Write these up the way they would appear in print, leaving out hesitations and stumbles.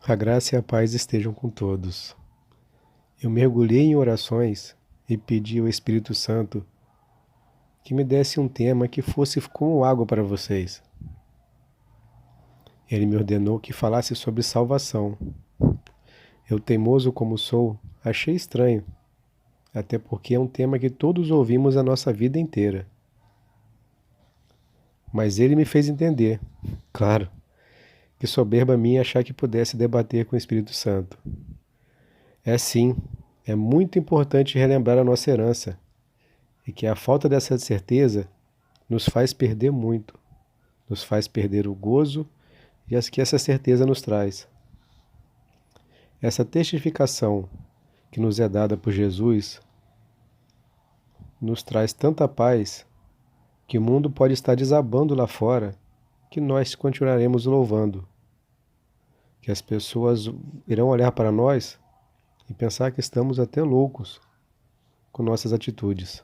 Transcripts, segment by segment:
A graça e a paz estejam com todos. Eu mergulhei em orações e pedi ao Espírito Santo que me desse um tema que fosse como água para vocês. Ele me ordenou que falasse sobre salvação. Eu, teimoso como sou, achei estranho, até porque é um tema que todos ouvimos a nossa vida inteira. Mas ele me fez entender, claro, que soberba minha achar que pudesse debater com o Espírito Santo. É sim, é muito importante relembrar a nossa herança, e que a falta dessa certeza nos faz perder muito, nos faz perder o gozo e as que essa certeza nos traz. Essa testificação que nos é dada por Jesus nos traz tanta paz que o mundo pode estar desabando lá fora, que nós continuaremos louvando, que as pessoas irão olhar para nós e pensar que estamos até loucos com nossas atitudes.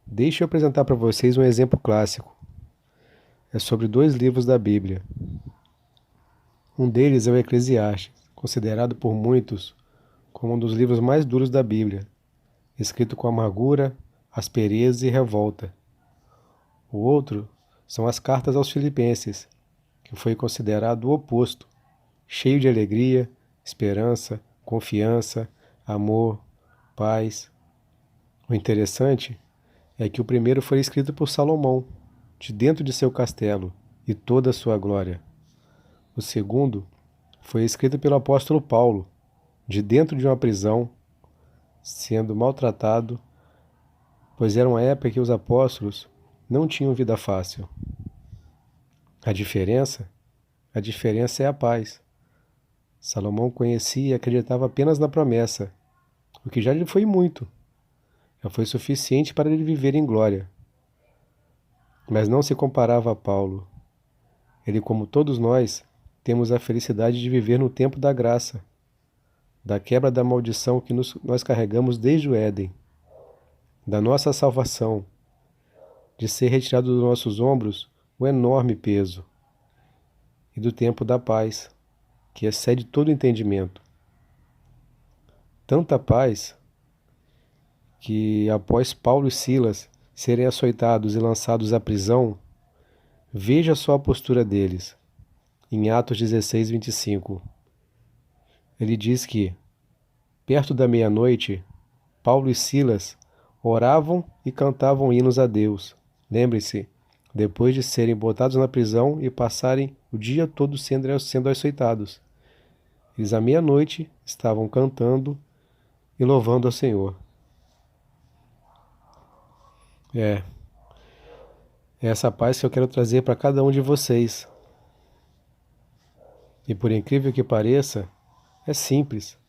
Deixe eu apresentar para vocês um exemplo clássico. É sobre 2 livros da Bíblia. Um deles é o Eclesiastes, considerado por muitos como um dos livros mais duros da Bíblia, escrito com amargura, aspereza e revolta. O outro são as cartas aos Filipenses, que foi considerado o oposto, cheio de alegria, esperança, confiança, amor, paz. O interessante é que o primeiro foi escrito por Salomão, de dentro de seu castelo e toda a sua glória. O segundo foi escrito pelo apóstolo Paulo, de dentro de uma prisão, sendo maltratado, pois era uma época que os apóstolos não tinham vida fácil. A diferença? A diferença é a paz. Salomão conhecia e acreditava apenas na promessa, o que já lhe foi muito. Já foi suficiente para ele viver em glória. Mas não se comparava a Paulo. Ele, como todos nós, temos a felicidade de viver no tempo da graça, da quebra da maldição que nós carregamos desde o Éden, da nossa salvação, de ser retirado dos nossos ombros o enorme peso, e do tempo da paz, que excede todo entendimento. Tanta paz que, após Paulo e Silas serem açoitados e lançados à prisão, veja só a postura deles, em Atos 16, 25. Ele diz que, perto da meia-noite, Paulo e Silas oravam e cantavam hinos a Deus. Lembre-se, depois de serem botados na prisão e passarem o dia todo sendo açoitados. Eles à meia-noite estavam cantando e louvando ao Senhor. É essa paz que eu quero trazer para cada um de vocês. E por incrível que pareça, é simples.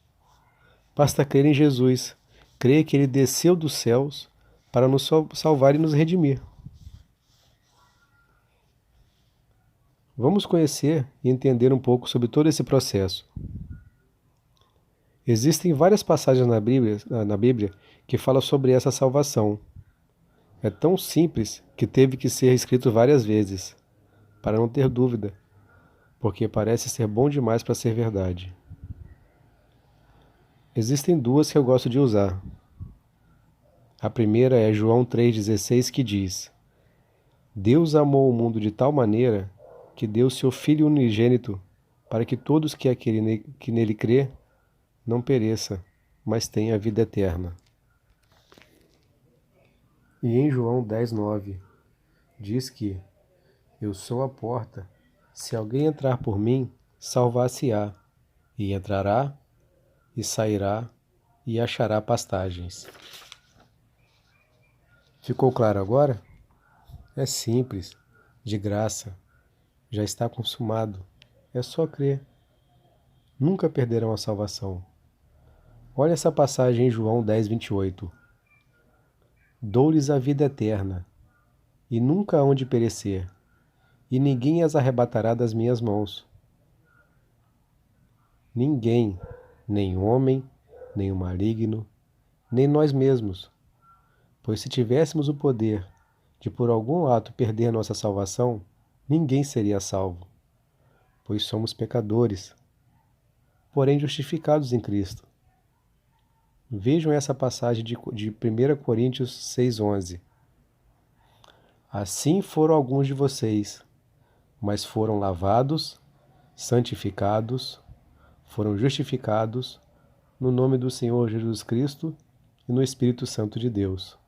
Basta crer em Jesus, crer que Ele desceu dos céus para nos salvar e nos redimir. Vamos conhecer e entender um pouco sobre todo esse processo. Existem várias passagens na Bíblia que falam sobre essa salvação. É tão simples que teve que ser escrito várias vezes, para não ter dúvida, porque parece ser bom demais para ser verdade. Existem 2 que eu gosto de usar. A primeira é João 3,16, que diz: Deus amou o mundo de tal maneira que deu seu Filho unigênito, para que todos que nele crê não pereça, mas tenha a vida eterna. E em João 10,9 diz que eu sou a porta, se alguém entrar por mim, salvar-se-á, e entrará, e sairá, e achará pastagens. Ficou claro agora? É simples, de graça, já está consumado, é só crer. Nunca perderão a salvação. Olha essa passagem em João 10,28. Dou-lhes a vida eterna, e nunca hão de perecer, e ninguém as arrebatará das minhas mãos. Ninguém, nem homem, nem o maligno, nem nós mesmos. Pois se tivéssemos o poder de por algum ato perder nossa salvação, ninguém seria salvo. pois somos pecadores, porém justificados em Cristo. Vejam essa passagem de 1 Coríntios 6,11. Assim foram alguns de vocês, mas foram lavados, santificados, foram justificados no nome do Senhor Jesus Cristo e no Espírito Santo de Deus.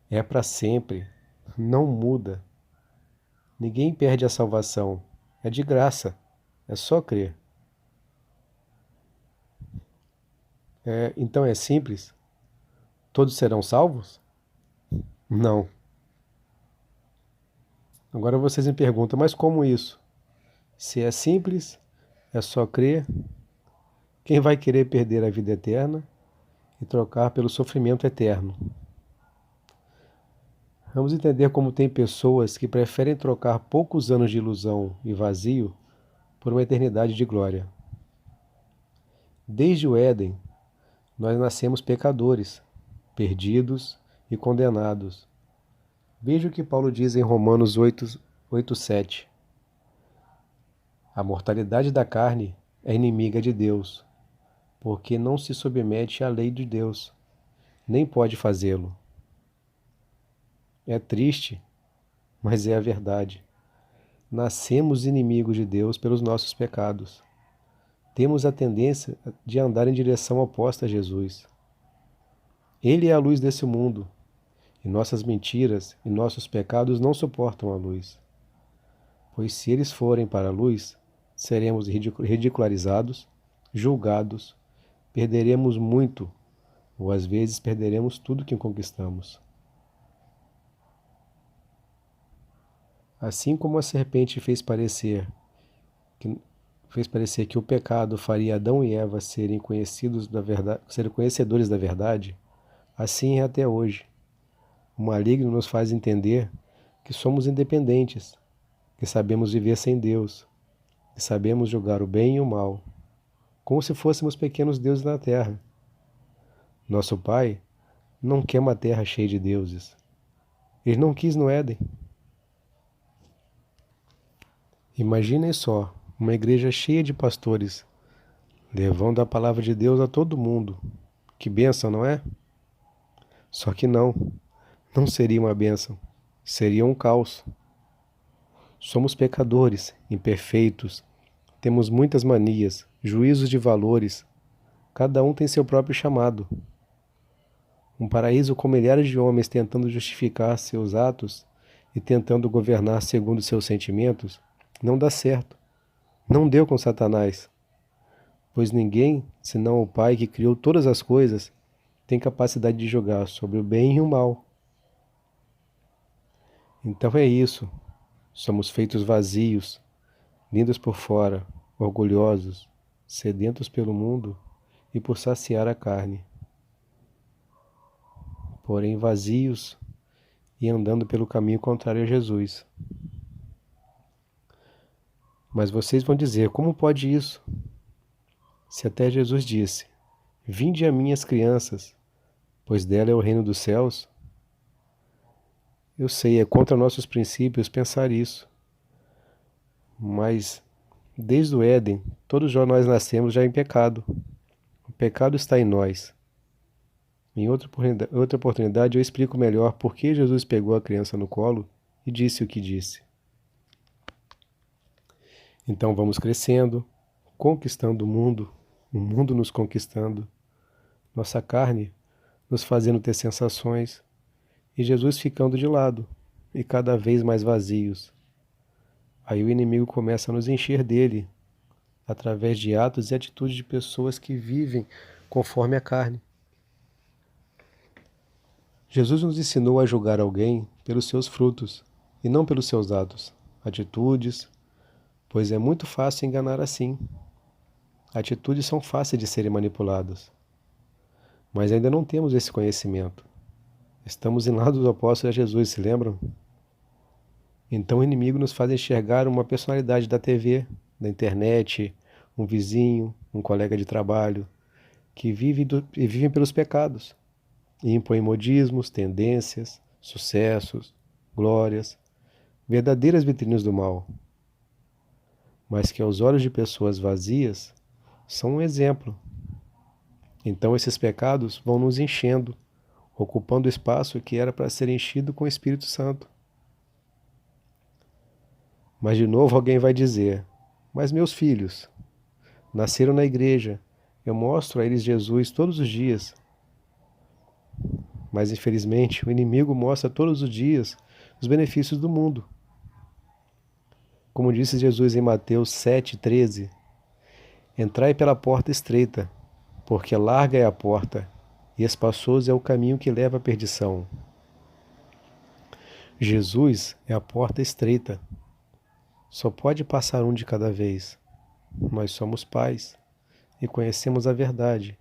É para sempre, não muda. Ninguém perde a salvação, é de graça, é só crer. Então é simples? Todos serão salvos? Não. Agora vocês me perguntam, mas como isso? Se é simples, é só crer. Quem vai querer perder a vida eterna e trocar pelo sofrimento eterno? Vamos entender como tem pessoas que preferem trocar poucos anos de ilusão e vazio por uma eternidade de glória. Desde o Éden, nós nascemos pecadores, perdidos e condenados. Veja o que Paulo diz em Romanos 8:7. A mortalidade da carne é inimiga de Deus, porque não se submete à lei de Deus, nem pode fazê-lo. É triste, mas é a verdade. Nascemos inimigos de Deus pelos nossos pecados. Temos a tendência de andar em direção oposta a Jesus. Ele é a luz desse mundo, e nossas mentiras e nossos pecados não suportam a luz. Pois se eles forem para a luz, seremos ridicularizados, julgados, perderemos muito, ou às vezes perderemos tudo que conquistamos. Assim como a serpente fez parecer que o pecado faria Adão e Eva serem conhecedores da verdade, assim é até hoje. O maligno nos faz entender que somos independentes, que sabemos viver sem Deus, que sabemos julgar o bem e o mal, como se fôssemos pequenos deuses na terra. Nosso Pai não quer uma terra cheia de deuses. Ele não quis no Éden. Imaginem só, uma igreja cheia de pastores, levando a palavra de Deus a todo mundo. Que bênção, não é? Só que não seria uma bênção, seria um caos. Somos pecadores, imperfeitos, temos muitas manias, juízos de valores, cada um tem seu próprio chamado. Um paraíso com milhares de homens tentando justificar seus atos e tentando governar segundo seus sentimentos, não dá certo. Não deu com Satanás, pois ninguém, senão o Pai que criou todas as coisas, tem capacidade de julgar sobre o bem e o mal. Então é isso, somos feitos vazios, lindos por fora, orgulhosos, sedentos pelo mundo e por saciar a carne. Porém vazios e andando pelo caminho contrário a Jesus. Mas vocês vão dizer, como pode isso? Se até Jesus disse, vinde a mim as crianças, pois dela é o reino dos céus. Eu sei, é contra nossos princípios pensar isso. Mas, desde o Éden, todos nós nascemos já em pecado. O pecado está em nós. Em outra oportunidade eu explico melhor por que Jesus pegou a criança no colo e disse o que disse. Então vamos crescendo, conquistando o mundo nos conquistando, nossa carne nos fazendo ter sensações, e Jesus ficando de lado, e cada vez mais vazios. Aí o inimigo começa a nos encher dele, através de atos e atitudes de pessoas que vivem conforme a carne. Jesus nos ensinou a julgar alguém pelos seus frutos, e não pelos seus atos, atitudes, pois é muito fácil enganar assim. Atitudes são fáceis de serem manipuladas. Mas ainda não temos esse conhecimento. Estamos em lados opostos a Jesus, se lembram? Então o inimigo nos faz enxergar uma personalidade da TV, da internet, um vizinho, um colega de trabalho, que vivem pelos pecados, e impõem modismos, tendências, sucessos, glórias, verdadeiras vitrines do mal. mas que aos olhos de pessoas vazias são um exemplo. Então esses pecados vão nos enchendo, ocupando o espaço que era para ser enchido com o Espírito Santo. Mas de novo alguém vai dizer: mas meus filhos nasceram na igreja, eu mostro a eles Jesus todos os dias. Mas infelizmente o inimigo mostra todos os dias os benefícios do mundo. Como disse Jesus em Mateus 7,13: entrai pela porta estreita, porque larga é a porta, e espaçoso é o caminho que leva à perdição. Jesus é a porta estreita. Só pode passar um de cada vez. Nós somos pais e conhecemos a verdade.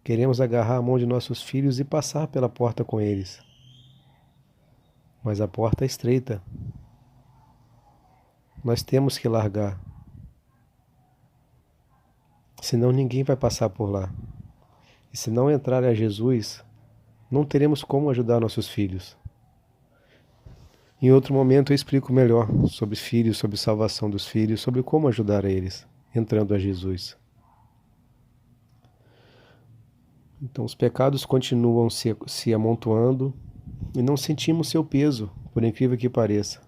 Queremos agarrar a mão de nossos filhos e passar pela porta com eles. Mas a porta é estreita. Nós temos que largar. Senão ninguém vai passar por lá. E se não entrar a Jesus, não teremos como ajudar nossos filhos. Em outro momento eu explico melhor sobre filhos, sobre salvação dos filhos, sobre como ajudar eles, entrando a Jesus. Então os pecados continuam se amontoando e não sentimos seu peso, por incrível que pareça.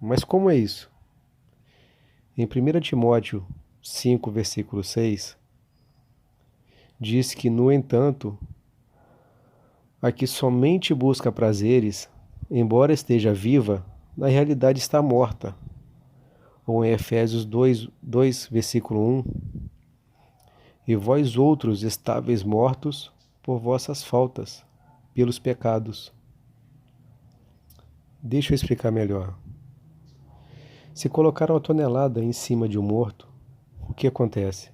Mas como é isso? Em 1 Timóteo 5, versículo 6, diz que, no entanto, a que somente busca prazeres, embora esteja viva, na realidade está morta. Ou em Efésios 2, versículo 1, e vós outros estáveis mortos por vossas faltas, pelos pecados. Deixa eu explicar melhor. Se colocar uma tonelada em cima de um morto, o que acontece?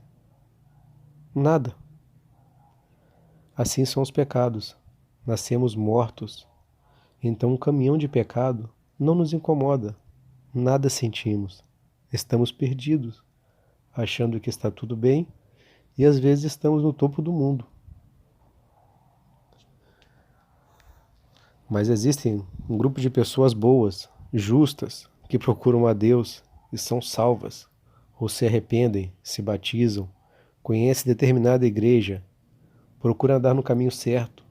Nada. Assim são os pecados. Nascemos mortos. Então um caminhão de pecado não nos incomoda. Nada sentimos. Estamos perdidos, achando que está tudo bem e às vezes estamos no topo do mundo. Mas existem um grupo de pessoas boas, justas, que procuram a Deus e são salvas, ou se arrependem, se batizam, conhecem determinada igreja, procuram andar no caminho certo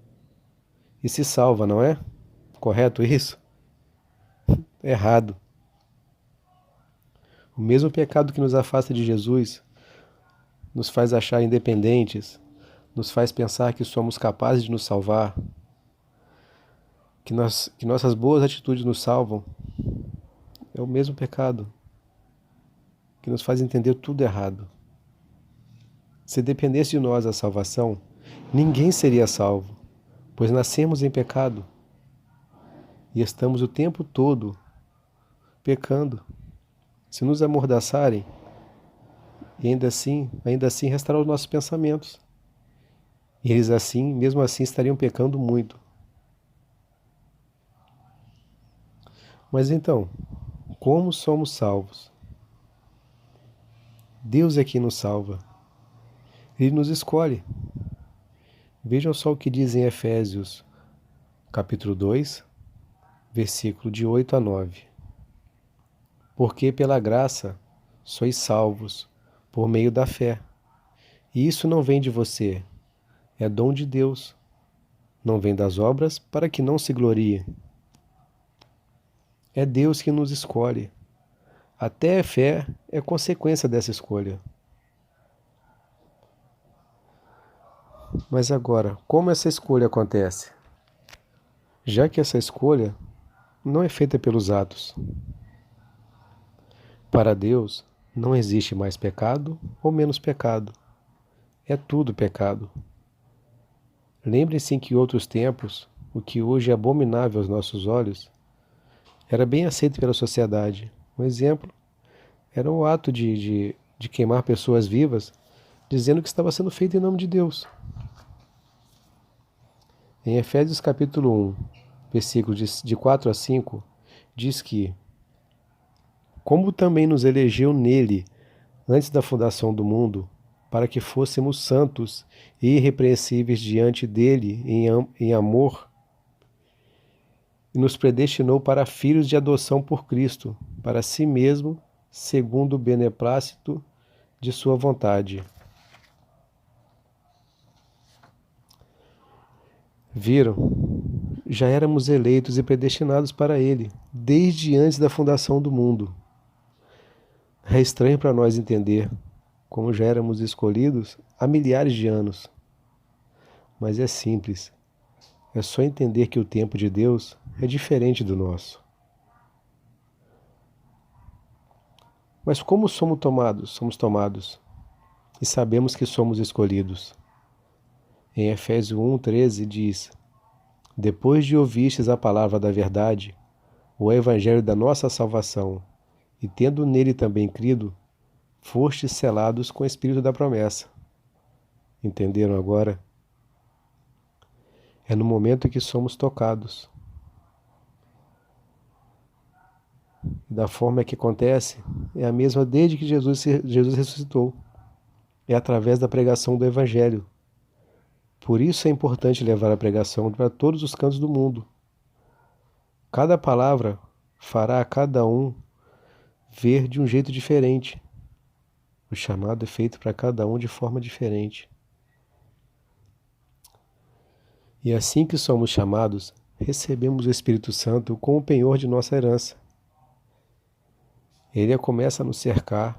e se salva, não é? Correto isso? Errado. O mesmo pecado que nos afasta de Jesus nos faz achar independentes, nos faz pensar que somos capazes de nos salvar, que nossas boas atitudes nos salvam. É o mesmo pecado que nos faz entender tudo errado. Se dependesse de nós a salvação, ninguém seria salvo, pois nascemos em pecado e estamos o tempo todo pecando. Se nos amordaçarem, e ainda assim restaurar os nossos pensamentos. E eles mesmo assim estariam pecando muito. Mas então, como somos salvos? Deus é quem nos salva. Ele nos escolhe. Vejam só o que diz em Efésios, capítulo 2, versículo de 8 a 9. Porque pela graça sois salvos, por meio da fé. E isso não vem de você, é dom de Deus. Não vem das obras, para que não se glorie. É Deus que nos escolhe. Até a fé é consequência dessa escolha. Mas agora, como essa escolha acontece? Já que essa escolha não é feita pelos atos. Para Deus, não existe mais pecado ou menos pecado. É tudo pecado. Lembre-se que em outros tempos, o que hoje é abominável aos nossos olhos, era bem aceito pela sociedade. Um exemplo era o ato de queimar pessoas vivas, dizendo que estava sendo feito em nome de Deus. Em Efésios capítulo 1, versículos de 4 a 5, diz que: como também nos elegeu nele, antes da fundação do mundo, para que fôssemos santos e irrepreensíveis diante dele em amor, e nos predestinou para filhos de adoção por Cristo, para si mesmo, segundo o beneplácito de sua vontade. Viram? Já éramos eleitos e predestinados para Ele, desde antes da fundação do mundo. É estranho para nós entender como já éramos escolhidos há milhares de anos. Mas é simples. É só entender que o tempo de Deus é diferente do nosso. Mas como somos tomados? Somos tomados e sabemos que somos escolhidos. Em Efésios 1:13 diz: depois de ouvistes a palavra da verdade, o evangelho da nossa salvação, e tendo nele também crido, fostes selados com o Espírito da promessa. Entenderam agora? É no momento em que somos tocados. E da forma que acontece, é a mesma desde que Jesus ressuscitou. É através da pregação do Evangelho. Por isso é importante levar a pregação para todos os cantos do mundo. Cada palavra fará a cada um ver de um jeito diferente. O chamado é feito para cada um de forma diferente. E assim que somos chamados, recebemos o Espírito Santo como o penhor de nossa herança. Ele começa a nos cercar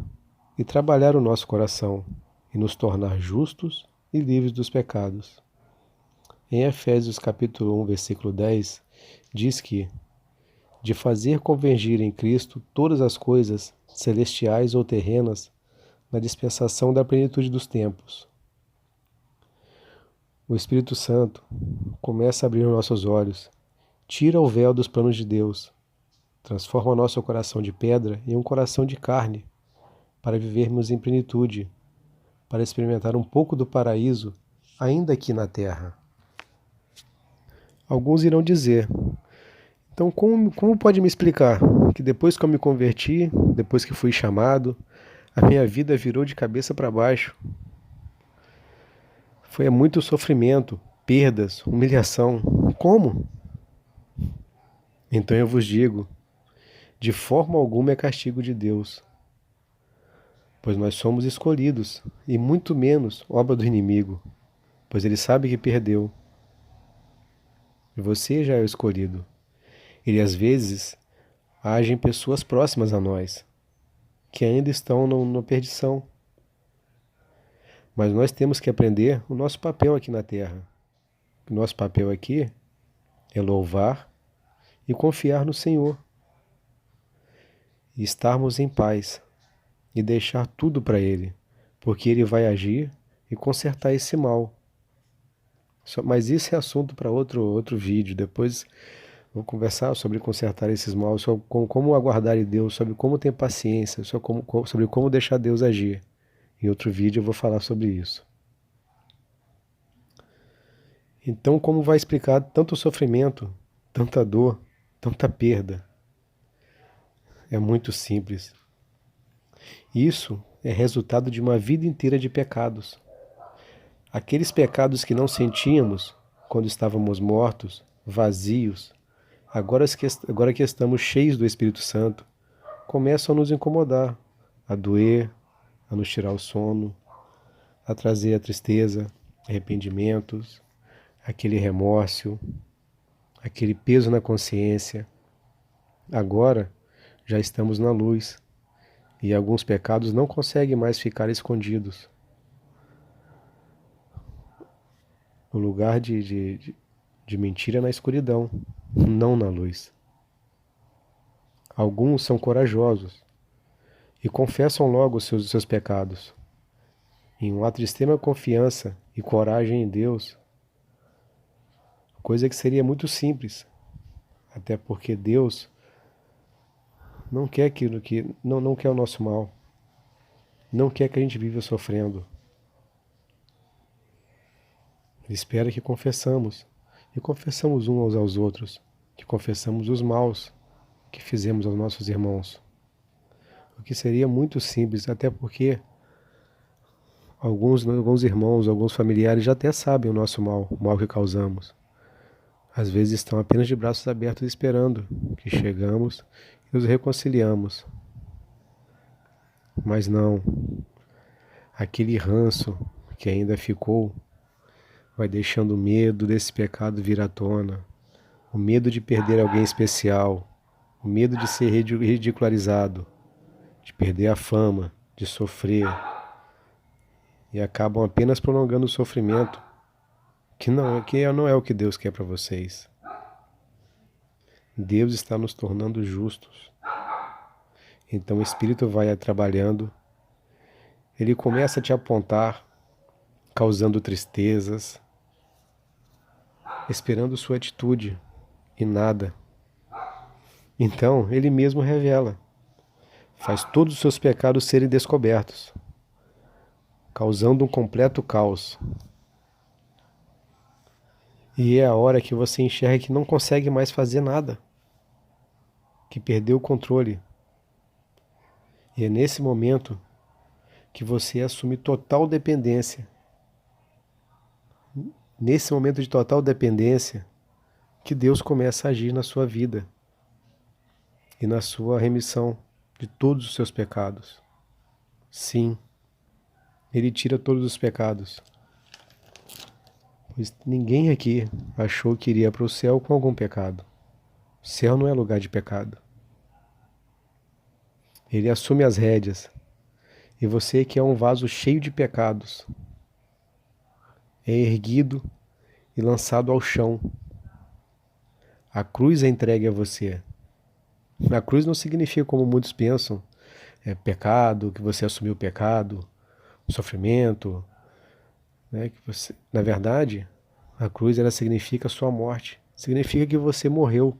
e trabalhar o nosso coração e nos tornar justos e livres dos pecados. Em Efésios capítulo 1, versículo 10, diz que de fazer convergir em Cristo todas as coisas, celestiais ou terrenas, na dispensação da plenitude dos tempos. O Espírito Santo começa a abrir nossos olhos, tira o véu dos planos de Deus, transforma nosso coração de pedra em um coração de carne, para vivermos em plenitude, para experimentar um pouco do paraíso ainda aqui na terra. Alguns irão dizer: então como pode me explicar que depois que eu me converti, depois que fui chamado, a minha vida virou de cabeça para baixo? Foi muito sofrimento, perdas, humilhação. Como? Então eu vos digo, de forma alguma é castigo de Deus, pois nós somos escolhidos, e muito menos obra do inimigo, pois ele sabe que perdeu. E você já é o escolhido. Ele às vezes age em pessoas próximas a nós, que ainda estão na perdição. Mas nós temos que aprender o nosso papel aqui na Terra. O nosso papel aqui é louvar e confiar no Senhor. E estarmos em paz e deixar tudo para Ele, porque Ele vai agir e consertar esse mal. Mas isso é assunto para outro vídeo. Depois vou conversar sobre consertar esses maus, sobre como aguardar em Deus, sobre como ter paciência, sobre como deixar Deus agir. Em outro vídeo eu vou falar sobre isso. Então, como vai explicar tanto sofrimento, tanta dor, tanta perda? É muito simples. Isso é resultado de uma vida inteira de pecados. Aqueles pecados que não sentíamos quando estávamos mortos, vazios, agora que estamos cheios do Espírito Santo, começam a nos incomodar, a doer, a nos tirar o sono, a trazer a tristeza, arrependimentos, aquele remorso, aquele peso na consciência. Agora já estamos na luz e alguns pecados não conseguem mais ficar escondidos. O lugar de mentira é na escuridão, não na luz. Alguns são corajosos e confessam logo os seus pecados. Em um ato de extrema confiança e coragem em Deus, coisa que seria muito simples, até porque Deus não quer aquilo não quer o nosso mal, não quer que a gente viva sofrendo. Ele espera que confessamos, e confessamos uns aos outros, que confessamos os maus que fizemos aos nossos irmãos. O que seria muito simples, até porque alguns irmãos, alguns familiares já até sabem o nosso mal, o mal que causamos. Às vezes estão apenas de braços abertos esperando que chegamos e nos reconciliamos. Mas não, aquele ranço que ainda ficou vai deixando o medo desse pecado vir à tona, o medo de perder alguém especial, o medo de ser ridicularizado, de perder a fama, de sofrer, e acabam apenas prolongando o sofrimento, que não é o que Deus quer para vocês. Deus está nos tornando justos. Então o Espírito vai trabalhando, ele começa a te apontar, causando tristezas, esperando sua atitude e nada. Então ele mesmo revela, faz todos os seus pecados serem descobertos, causando um completo caos. E é a hora que você enxerga que não consegue mais fazer nada, que perdeu o controle. E é nesse momento que você assume total dependência. Nesse momento de total dependência, que Deus começa a agir na sua vida e na sua remissão de todos os seus pecados. Sim, Ele tira todos os pecados. Pois ninguém aqui achou que iria para o céu com algum pecado. O céu não é lugar de pecado. Ele assume as rédeas. E você, que é um vaso cheio de pecados, é erguido e lançado ao chão. A cruz é entregue a você. A cruz não significa, como muitos pensam, pecado, que você assumiu o pecado, o sofrimento, né? Que você, na verdade, a cruz ela significa a sua morte. Significa que você morreu.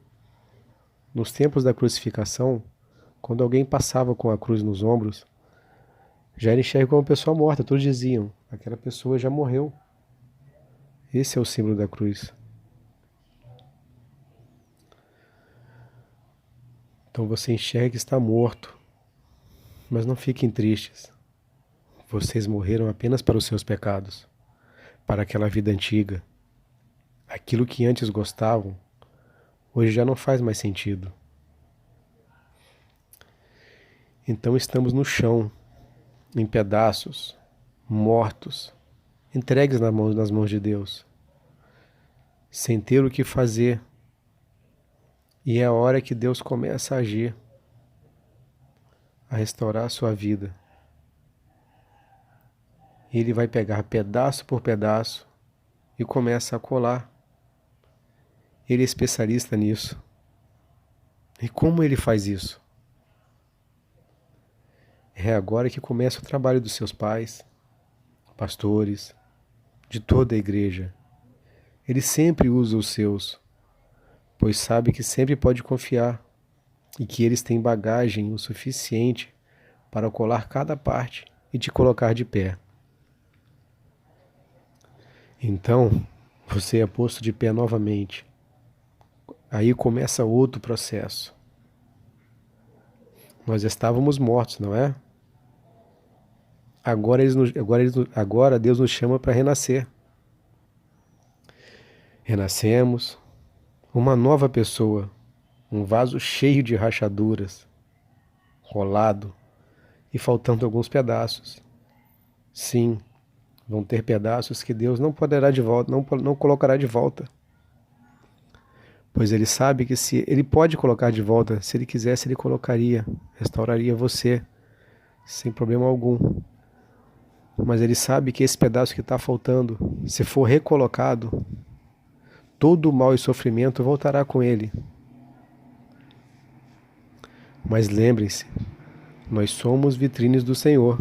Nos tempos da crucificação, quando alguém passava com a cruz nos ombros, já era enxergado como uma pessoa morta. Todos diziam, aquela pessoa já morreu. Esse é o símbolo da cruz. Então você enxerga que está morto, mas não fiquem tristes. Vocês morreram apenas para os seus pecados, para aquela vida antiga. Aquilo que antes gostavam, hoje já não faz mais sentido. Então estamos no chão, em pedaços, mortos, entregues nas mãos de Deus, sem ter o que fazer. E é a hora que Deus começa a agir, a restaurar a sua vida. Ele vai pegar pedaço por pedaço e começa a colar. Ele é especialista nisso. E como ele faz isso? É agora que começa o trabalho dos seus pais, pastores, de toda a igreja. Ele sempre usa os seus, pois sabe que sempre pode confiar e que eles têm bagagem o suficiente para colar cada parte e te colocar de pé. Então, você é posto de pé novamente. Aí começa outro processo. Nós estávamos mortos, não é? Agora Deus nos chama para renascer. Renascemos, uma nova pessoa, um vaso cheio de rachaduras, rolado e faltando alguns pedaços. Sim, vão ter pedaços que Deus não poderá de volta, não colocará de volta. Pois Ele sabe que se Ele pode colocar de volta, se Ele quisesse, Ele colocaria, restauraria você, sem problema algum. Mas Ele sabe que esse pedaço que está faltando, se for recolocado, todo o mal e sofrimento voltará com Ele. Mas lembrem-se, nós somos vitrines do Senhor.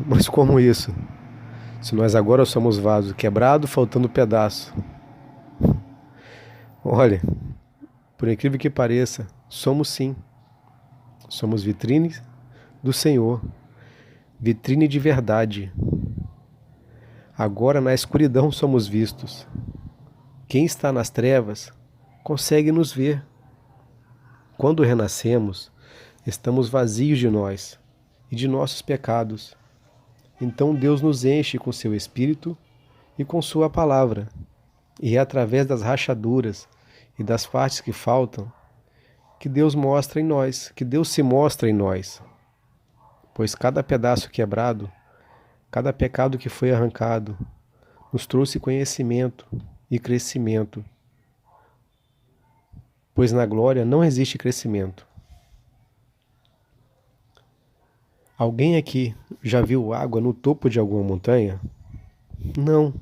Mas como isso? Se nós agora somos vaso quebrado, faltando pedaço. Olha, por incrível que pareça, somos sim. Somos vitrines do Senhor. Vitrine de verdade. Agora na escuridão somos vistos. Quem está nas trevas consegue nos ver. Quando renascemos, estamos vazios de nós e de nossos pecados. Então Deus nos enche com seu Espírito e com sua palavra. E é através das rachaduras e das partes que faltam que Deus mostra em nós, que Deus se mostra em nós. pois cada pedaço quebrado, cada pecado que foi arrancado, nos trouxe conhecimento e crescimento, pois na glória não existe crescimento. Alguém aqui já viu água no topo de alguma montanha? Não.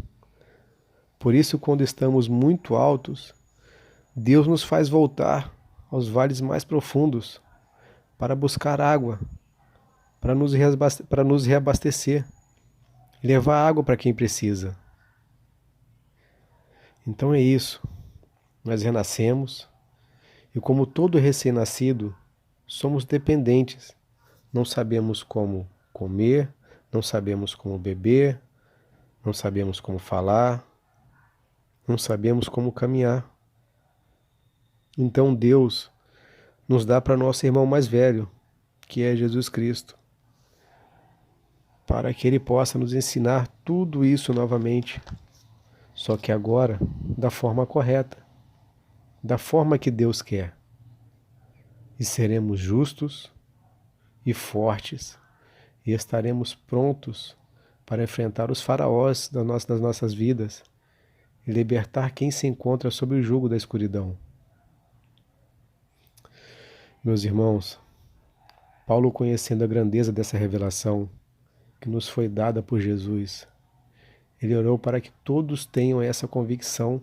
Por isso, quando estamos muito altos, Deus nos faz voltar aos vales mais profundos para buscar água, para nos reabastecer e levar água para quem precisa. Então é isso. Nós renascemos e, como todo recém-nascido, somos dependentes. Não sabemos como comer, não sabemos como beber, não sabemos como falar, não sabemos como caminhar. Então Deus nos dá para nosso irmão mais velho, que é Jesus Cristo, para que ele possa nos ensinar tudo isso novamente, só que agora da forma correta, da forma que Deus quer. E seremos justos e fortes, e estaremos prontos para enfrentar os faraós das nossas vidas e libertar quem se encontra sob o jugo da escuridão. Meus irmãos, Paulo, conhecendo a grandeza dessa revelação que nos foi dada por Jesus, ele orou para que todos tenham essa convicção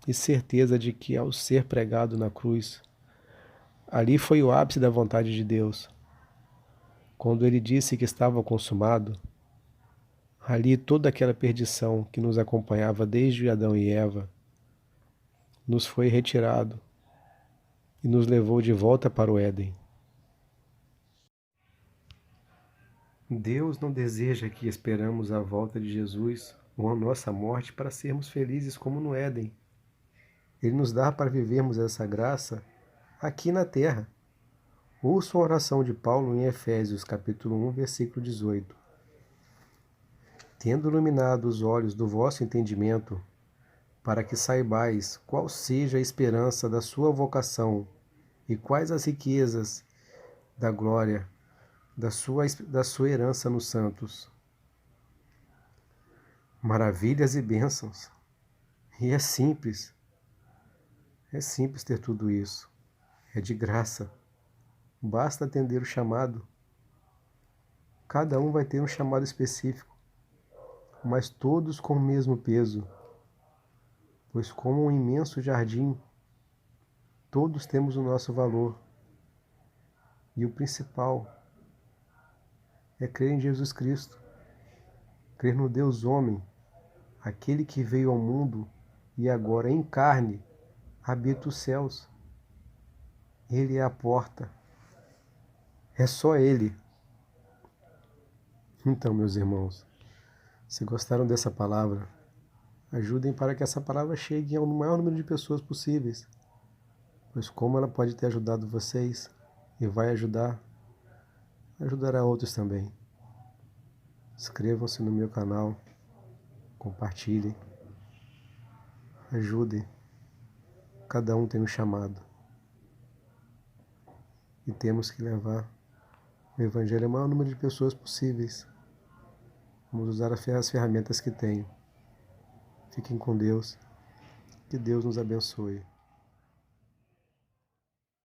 e certeza de que, ao ser pregado na cruz, ali foi o ápice da vontade de Deus. Quando ele disse que estava consumado, ali toda aquela perdição que nos acompanhava desde Adão e Eva nos foi retirado e nos levou de volta para o Éden. Deus não deseja que esperamos a volta de Jesus ou a nossa morte para sermos felizes como no Éden. Ele nos dá para vivermos essa graça aqui na terra. Ouça a oração de Paulo em Efésios, capítulo 1, versículo 18. Tendo iluminado os olhos do vosso entendimento, para que saibais qual seja a esperança da sua vocação e quais as riquezas da glória da sua herança nos santos. Maravilhas e bênçãos. E é simples ter tudo isso. É de graça. Basta atender o chamado. Cada um vai ter um chamado específico, mas todos com o mesmo peso. Pois, como um imenso jardim, todos temos o nosso valor. E o principal é crer em Jesus Cristo, crer no Deus homem, aquele que veio ao mundo e agora em carne habita os céus. Ele é a porta. É só Ele. Então, meus irmãos, se gostaram dessa palavra, ajudem para que essa palavra chegue ao maior número de pessoas possíveis, pois como ela pode ter ajudado vocês e vai ajudar, ajudará outros também. Inscrevam-se no meu canal, compartilhem, ajudem. Cada um tem um chamado. E temos que levar o Evangelho ao maior número de pessoas possíveis. Vamos usar as ferramentas que tenho. Fiquem com Deus. Que Deus nos abençoe.